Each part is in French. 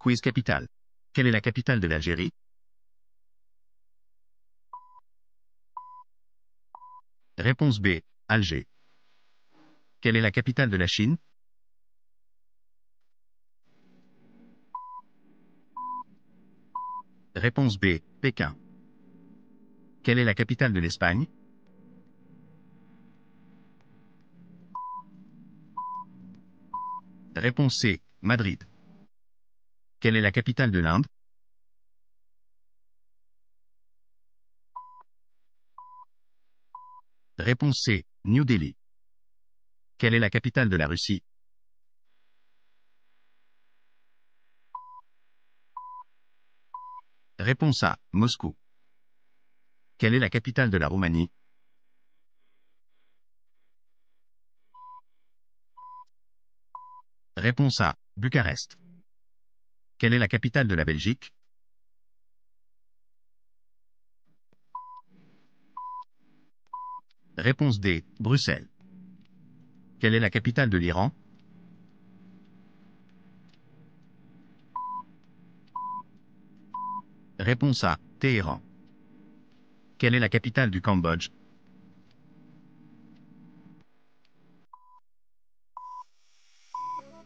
Quiz capital. Quelle est la capitale de l'Algérie? Réponse B. Alger. Quelle est la capitale de la Chine? Réponse B. Pékin. Quelle est la capitale de l'Espagne? Réponse C. Madrid. Quelle est la capitale de l'Inde? Réponse C. New Delhi. Quelle est la capitale de la Russie? Réponse A. Moscou. Quelle est la capitale de la Roumanie? Réponse A. Bucarest. Quelle est la capitale de la Belgique? Réponse D. Bruxelles. Quelle est la capitale de l'Iran? Réponse A. Téhéran. Quelle est la capitale du Cambodge?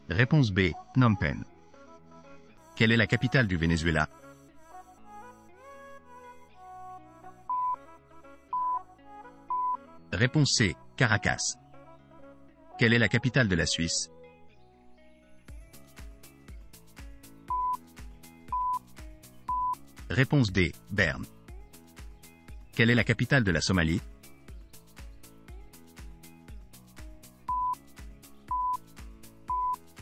Réponse B. Phnom Penh. Quelle est la capitale du Venezuela? Réponse C. Caracas. Quelle est la capitale de la Suisse? Réponse D. Berne. Quelle est la capitale de la Somalie?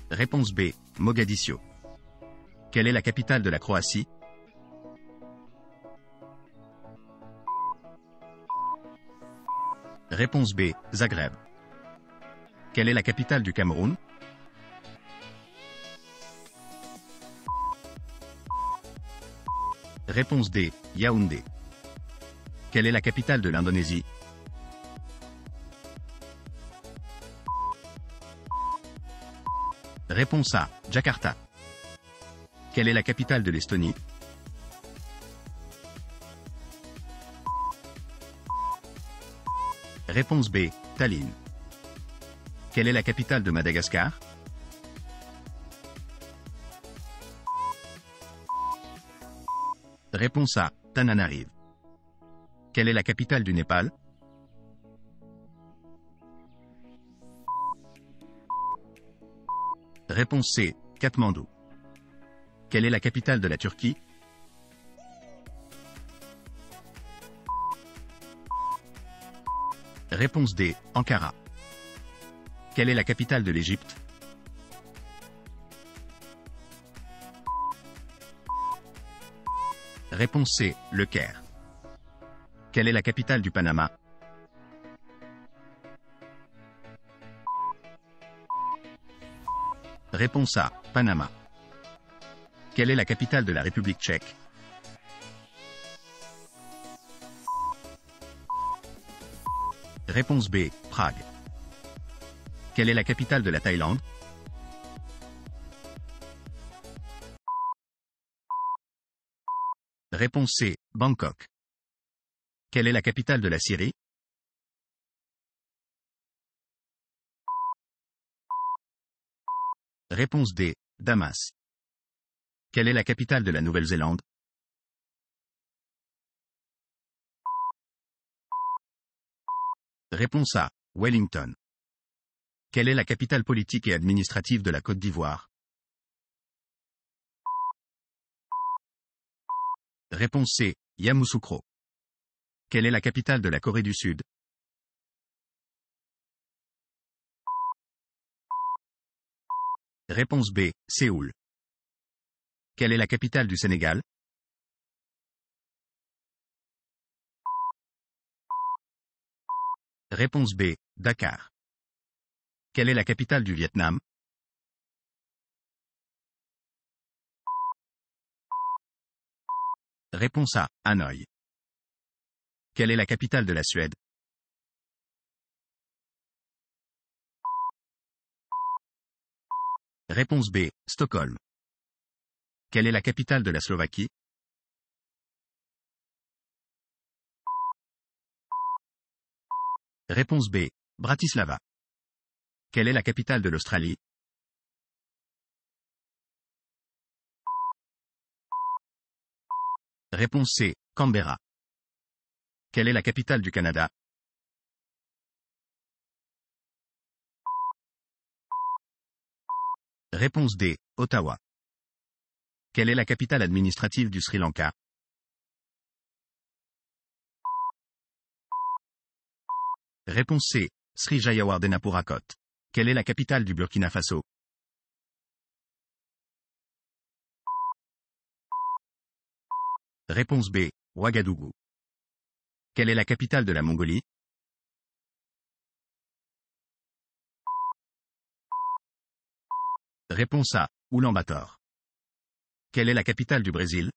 Réponse B. Mogadiscio. Quelle est la capitale de la Croatie? Réponse B. Zagreb. Quelle est la capitale du Cameroun? Réponse D. Yaoundé. Quelle est la capitale de l'Indonésie? Réponse A. Jakarta. Quelle est la capitale de l'Estonie? Réponse B. Tallinn. Quelle est la capitale de Madagascar? Réponse A. Tananarive. Quelle est la capitale du Népal? Réponse C. Katmandou. Quelle est la capitale de la Turquie? Réponse D. Ankara. Quelle est la capitale de l'Égypte? Réponse C. Le Caire. Quelle est la capitale du Panama? Réponse A. Panama. Quelle est la capitale de la République tchèque? Réponse B. Prague. Quelle est la capitale de la Thaïlande? Réponse C. Bangkok. Quelle est la capitale de la Syrie? Réponse D. Damas. Quelle est la capitale de la Nouvelle-Zélande? Réponse A. Wellington. Quelle est la capitale politique et administrative de la Côte d'Ivoire? Réponse C. Yamoussoukro. Quelle est la capitale de la Corée du Sud? Réponse B. Séoul. Quelle est la capitale du Sénégal? Réponse B. Dakar. Quelle est la capitale du Vietnam? Réponse A. Hanoï. Quelle est la capitale de la Suède? Réponse B. Stockholm. Quelle est la capitale de la Slovaquie? Réponse B. Bratislava. Quelle est la capitale de l'Australie? Réponse C. Canberra. Quelle est la capitale du Canada? Réponse D. Ottawa. Quelle est la capitale administrative du Sri Lanka? Réponse C. Sri Jayawardenepura. Quelle est la capitale du Burkina Faso? Réponse B. Ouagadougou. Quelle est la capitale de la Mongolie? Réponse A. Oulan-Bator. Quelle est la capitale du Brésil?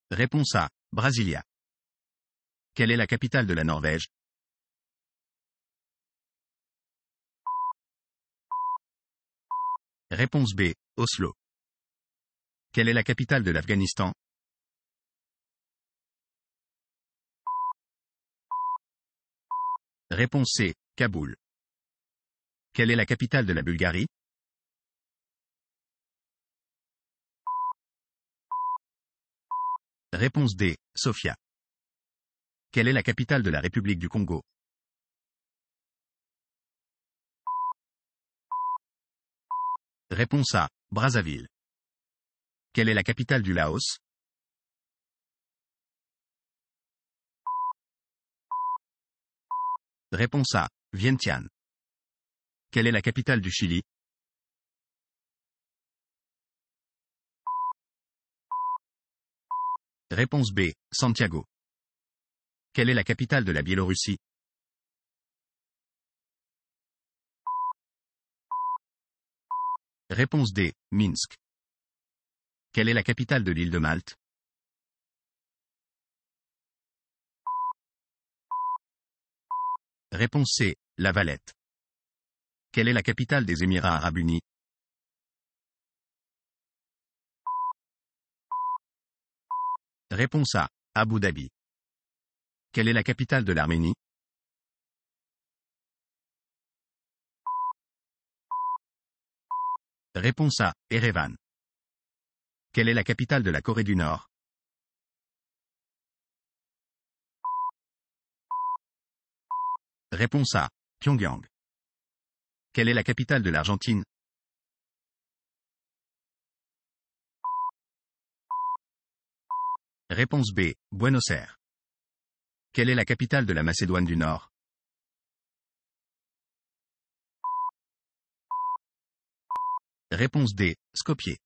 Réponse A. Brasilia. Quelle est la capitale de la Norvège? Réponse B. Oslo. Quelle est la capitale de l'Afghanistan? Réponse C. Kaboul. Quelle est la capitale de la Bulgarie? Réponse D. Sofia. Quelle est la capitale de la République du Congo? Réponse A. Brazzaville. Quelle est la capitale du Laos? Réponse A. Vientiane. Quelle est la capitale du Chili? Réponse B. Santiago. Quelle est la capitale de la Biélorussie? Réponse D. Minsk. Quelle est la capitale de l'île de Malte? Réponse C. La Valette. Quelle est la capitale des Émirats arabes unis? Réponse A. Abu Dhabi. Quelle est la capitale de l'Arménie? Réponse A. Erevan. Quelle est la capitale de la Corée du Nord? Réponse A. Pyongyang. Quelle est la capitale de l'Argentine? Réponse B. Buenos Aires. Quelle est la capitale de la Macédoine du Nord? Réponse D. Skopje.